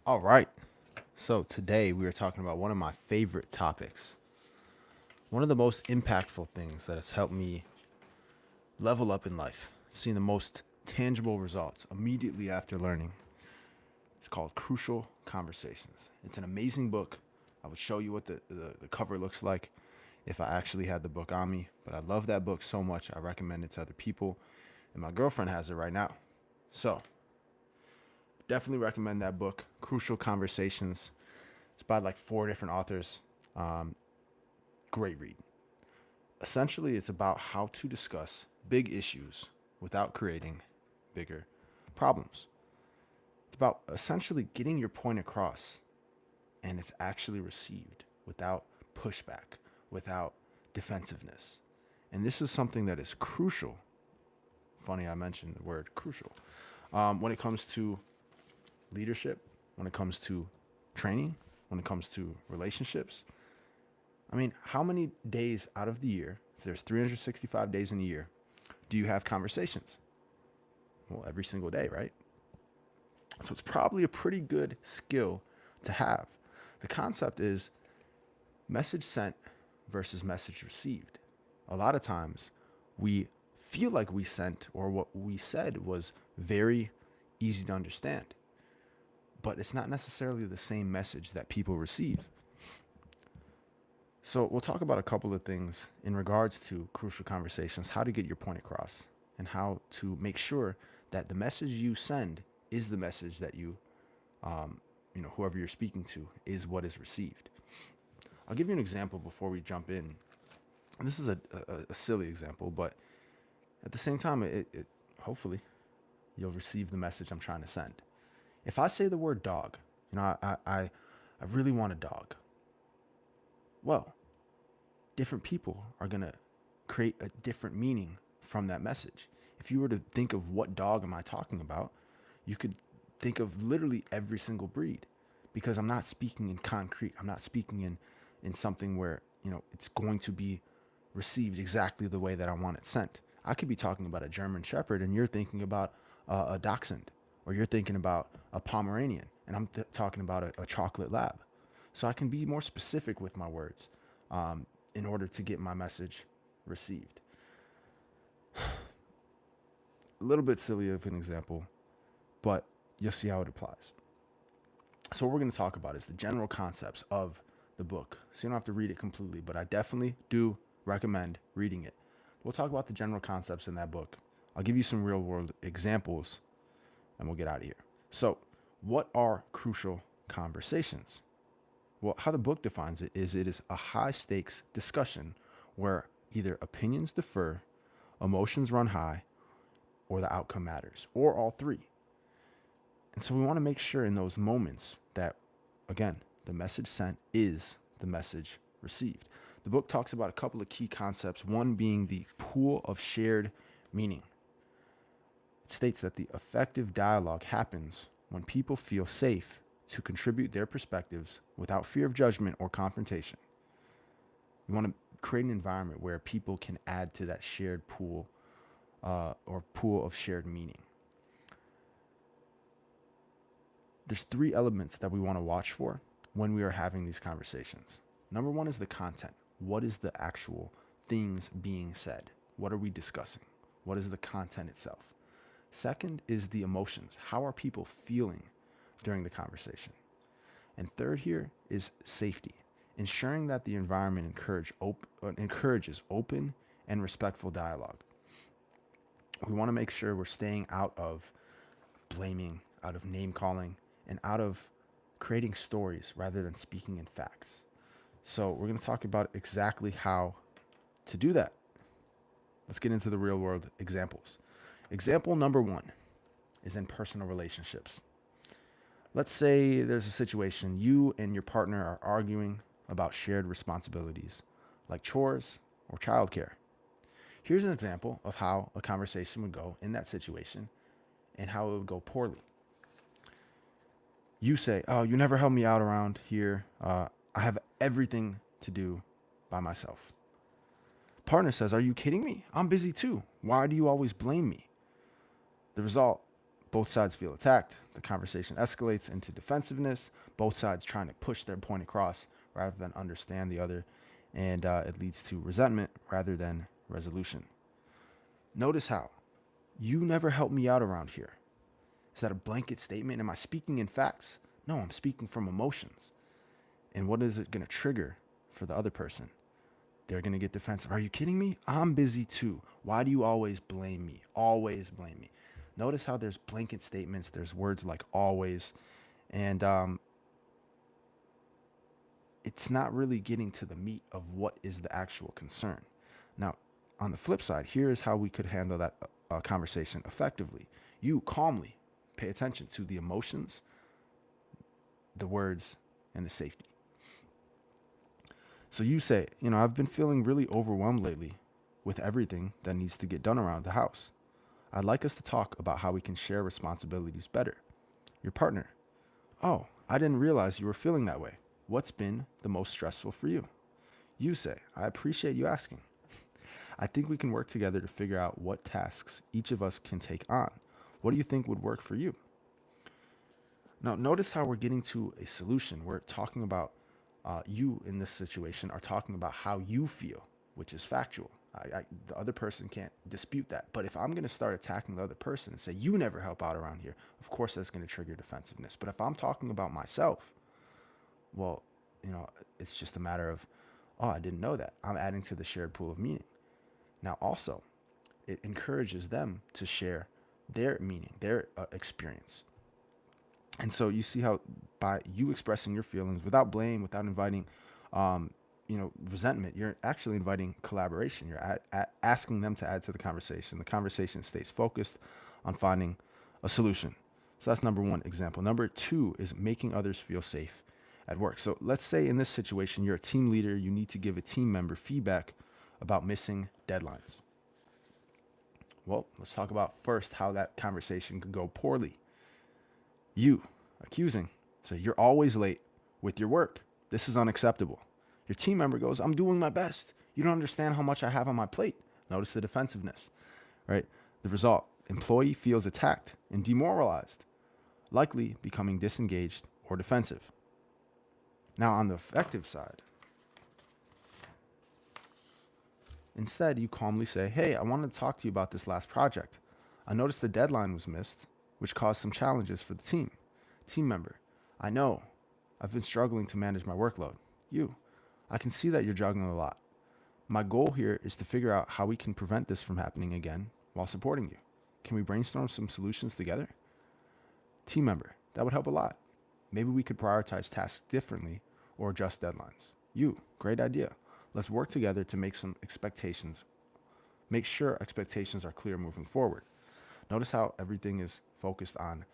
All right. So today we are talking about one of my favorite topics. One of the most impactful things that has helped me level up in life, seeing the most tangible results immediately after learning. It's called Crucial Conversations. It's an amazing book. I would show you what the cover looks like if I actually had the book on me. But I love that book so much, I recommend it to other people. And my girlfriend has it right now. So definitely recommend that book, Crucial Conversations. It's by like four different authors. Um, Great read. Essentially, it's about how to discuss big issues without creating bigger problems. It's about essentially getting your point across and it's actually received without pushback, without defensiveness. And this is something that is crucial. Funny, I mentioned the word crucial. When it comes to leadership, when it comes to training, when it comes to relationships. I mean, how many days out of the year, if there's 365 days in a year, do you have conversations? Well, every single day, right? So it's probably a pretty good skill to have. The concept is message sent versus message received. A lot of times we feel like we sent or what we said was very easy to understand, but it's not necessarily the same message that people receive. So we'll talk about a couple of things in regards to crucial conversations, how to get your point across, and how to make sure that the message you send is the message that whoever you're speaking to is what is received. I'll give you an example before we jump in. This is a silly example, but at the same time, it hopefully you'll receive the message I'm trying to send. If I say the word dog, I really want a dog. Well, different people are going to create a different meaning from that message. If you were to think of what dog am I talking about, you could think of literally every single breed because I'm not speaking in concrete. I'm not speaking in something where, it's going to be received exactly the way that I want it sent. I could be talking about a German Shepherd and you're thinking about a Dachshund, or you're thinking about a Pomeranian and I'm talking about a chocolate lab. So I can be more specific with my words in order to get my message received. A little bit silly of an example, but you'll see how it applies. So what we're going to talk about is the general concepts of the book. So you don't have to read it completely, but I definitely do recommend reading it. We'll talk about the general concepts in that book. I'll give you some real world examples and we'll get out of here. So, what are crucial conversations? Well, how the book defines it is a high stakes discussion where either opinions differ, emotions run high, or the outcome matters, or all three. And so we want to make sure in those moments that, again, the message sent is the message received. The book talks about a couple of key concepts, one being the pool of shared meaning. It states that the effective dialogue happens when people feel safe to contribute their perspectives without fear of judgment or confrontation. We want to create an environment where people can add to that shared pool or pool of shared meaning. There's three elements that we want to watch for when we are having these conversations. Number one is the content. What is the actual things being said? What are we discussing? What is the content itself? Second is the emotions. How are people feeling during the conversation? And third here is safety, ensuring that the environment encourages open and respectful dialogue. We want to make sure we're staying out of blaming, out of name calling, and out of creating stories rather than speaking in facts. So we're going to talk about exactly how to do that. Let's get into the real world examples. Example number one is in personal relationships. Let's say there's a situation you and your partner are arguing about shared responsibilities like chores or childcare. Here's an example of how a conversation would go in that situation and how it would go poorly. You say, "Oh, you never help me out around here. I have everything to do by myself." Partner says, "Are you kidding me? I'm busy too. Why do you always blame me?" The result, Both sides feel attacked. The conversation escalates into defensiveness, both sides trying to push their point across rather than understand the other, and it leads to resentment rather than resolution. Notice how you never help me out around here. Is that a blanket statement? Am I speaking in facts? No, I'm speaking from emotions. And what is it going to trigger for the other person? They're going to get defensive. Are you kidding me? I'm busy too. Why do you always blame me? Always blame me. Notice how there's blanket statements. There's words like always. And it's not really getting to the meat of what is the actual concern. Now, on the flip side, here is how we could handle that conversation effectively. You calmly pay attention to the emotions, the words, and the safety. So you say, I've been feeling really overwhelmed lately with everything that needs to get done around the house. I'd like us to talk about how we can share responsibilities better. Your partner, oh, I didn't realize you were feeling that way. What's been the most stressful for you? You say, I appreciate you asking. I think we can work together to figure out what tasks each of us can take on. What do you think would work for you? Now, notice how we're getting to a solution. We're talking about you in this situation are talking about how you feel, which is factual. The other person can't dispute that. But if I'm going to start attacking the other person and say, you never help out around here, of course that's going to trigger defensiveness. But if I'm talking about myself, well, it's just a matter of, oh, I didn't know that. I'm adding to the shared pool of meaning. Now, also, it encourages them to share their meaning, their experience. And so you see how by you expressing your feelings without blame, without inviting, resentment, you're actually inviting collaboration. You're asking them to add to the conversation. The conversation stays focused on finding a solution. So that's number one example. Number two is making others feel safe at work. So let's say in this situation, you're a team leader. You need to give a team member feedback about missing deadlines. Well, let's talk about first how that conversation could go poorly. You, accusing, say, you're always late with your work. This is unacceptable. Your team member goes, I'm doing my best. You don't understand how much I have on my plate. Notice the defensiveness, right? The result, employee feels attacked and demoralized, likely becoming disengaged or defensive. Now, on the effective side, instead, you calmly say, hey, I wanted to talk to you about this last project. I noticed the deadline was missed, which caused some challenges for the team. Team member, I know. I've been struggling to manage my workload. You, I can see that you're juggling a lot. My goal here is to figure out how we can prevent this from happening again while supporting you. Can we brainstorm some solutions together? Team member, that would help a lot. Maybe we could prioritize tasks differently or adjust deadlines. You, great idea. Let's work together to make sure expectations are clear moving forward. Notice how everything is focused on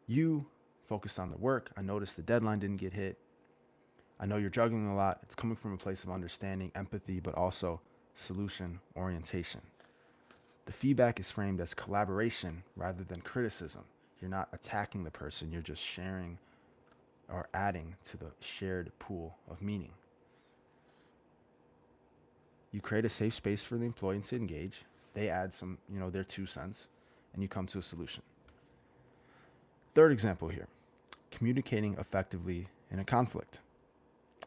you, focused on the work. I noticed the deadline didn't get hit. I know you're juggling a lot. It's coming from a place of understanding, empathy, but also solution orientation. The feedback is framed as collaboration rather than criticism. You're not attacking the person. You're just sharing or adding to the shared pool of meaning. You create a safe space for the employee to engage. They add some, their 2 cents, and you come to a solution. Third example here, communicating effectively in a conflict.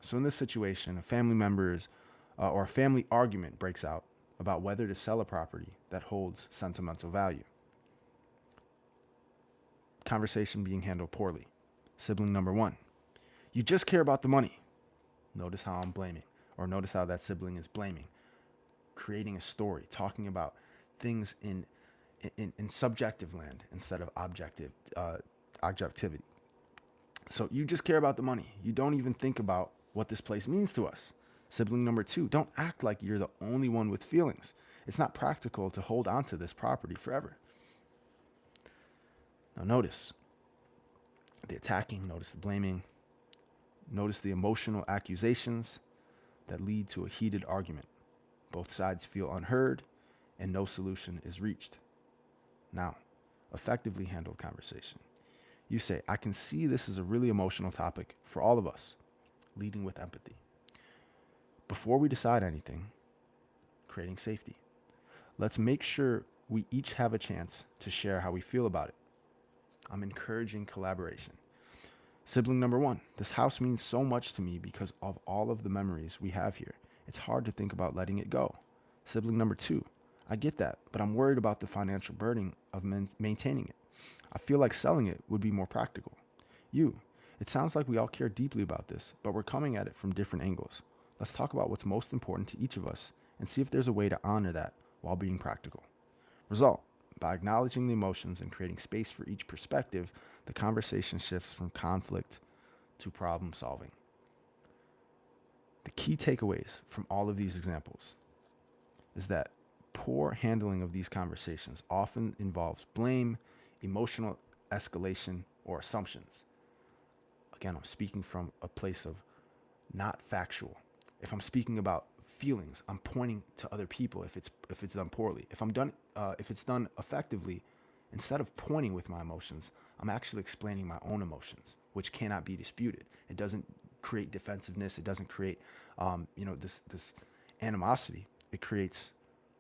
So in this situation, a family member's or a family argument breaks out about whether to sell a property that holds sentimental value. Conversation being handled poorly. Sibling number 1, you just care about the money. Notice how I'm blaming, or notice how that sibling is blaming. Creating a story, talking about things in subjective land instead of objectivity. So you just care about the money. You don't even think about what this place means to us. Sibling number 2, don't act like you're the only one with feelings. It's not practical to hold on to this property forever. Now notice the attacking, notice the blaming, notice the emotional accusations that lead to a heated argument. Both sides feel unheard and no solution is reached. Now, effectively handled conversation. You say, I can see this is a really emotional topic for all of us, leading with empathy. Before we decide anything, creating safety. Let's make sure we each have a chance to share how we feel about it. I'm encouraging collaboration. Sibling number 1, this house means so much to me because of all of the memories we have here. It's hard to think about letting it go. Sibling number 2, I get that, but I'm worried about the financial burden of maintaining it. I feel like selling it would be more practical. You, it sounds like we all care deeply about this, but we're coming at it from different angles. Let's talk about what's most important to each of us and see if there's a way to honor that while being practical. Result, by acknowledging the emotions and creating space for each perspective, the conversation shifts from conflict to problem solving. The key takeaways from all of these examples is that poor handling of these conversations often involves blame, emotional escalation, or assumptions. Again, I'm speaking from a place of not factual. If I'm speaking about feelings, I'm pointing to other people if it's done poorly. If it's done effectively, instead of pointing with my emotions, I'm actually explaining my own emotions, which cannot be disputed. It doesn't create defensiveness. It doesn't create, this animosity. It creates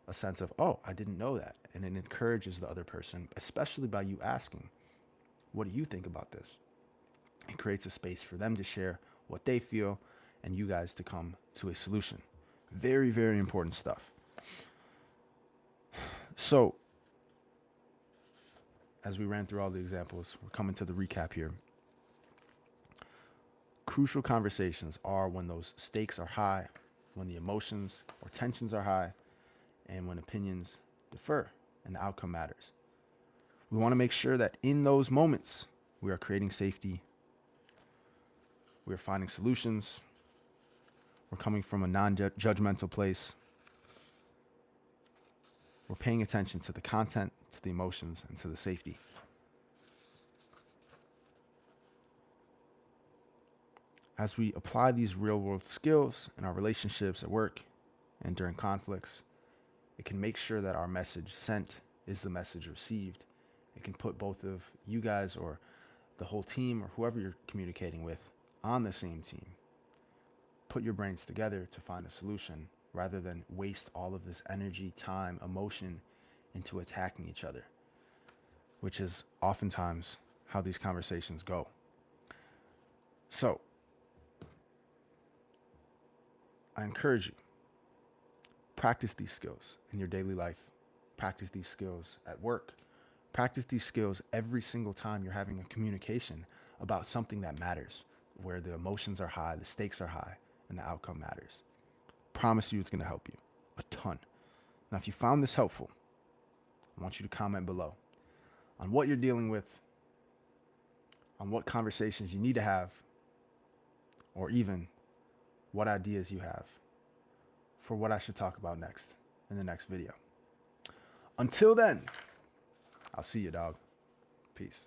a sense of, oh, I didn't know that. And it encourages the other person, especially by you asking, what do you think about this? It creates a space for them to share what they feel and you guys to come to a solution. Very, very important stuff. So, as we ran through all the examples, we're coming to the recap here. Crucial conversations are when those stakes are high, when the emotions or tensions are high, and when opinions differ and the outcome matters. We want to make sure that in those moments, we are creating safety, we are finding solutions, we're coming from a non-judgmental place, we're paying attention to the content, to the emotions, and to the safety. As we apply these real-world skills in our relationships at work and during conflicts, it can make sure that our message sent is the message received. It can put both of you guys or the whole team or whoever you're communicating with on the same team. Put your brains together to find a solution rather than waste all of this energy, time, emotion into attacking each other, which is oftentimes how these conversations go. So, I encourage you, practice these skills in your daily life. Practice these skills at work. Practice these skills every single time you're having a communication about something that matters, where the emotions are high, the stakes are high, and the outcome matters. Promise you it's going to help you a ton. Now, if you found this helpful, I want you to comment below on what you're dealing with, on what conversations you need to have, or even what ideas you have for what I should talk about next in the next video. Until then, I'll see you, dog. Peace.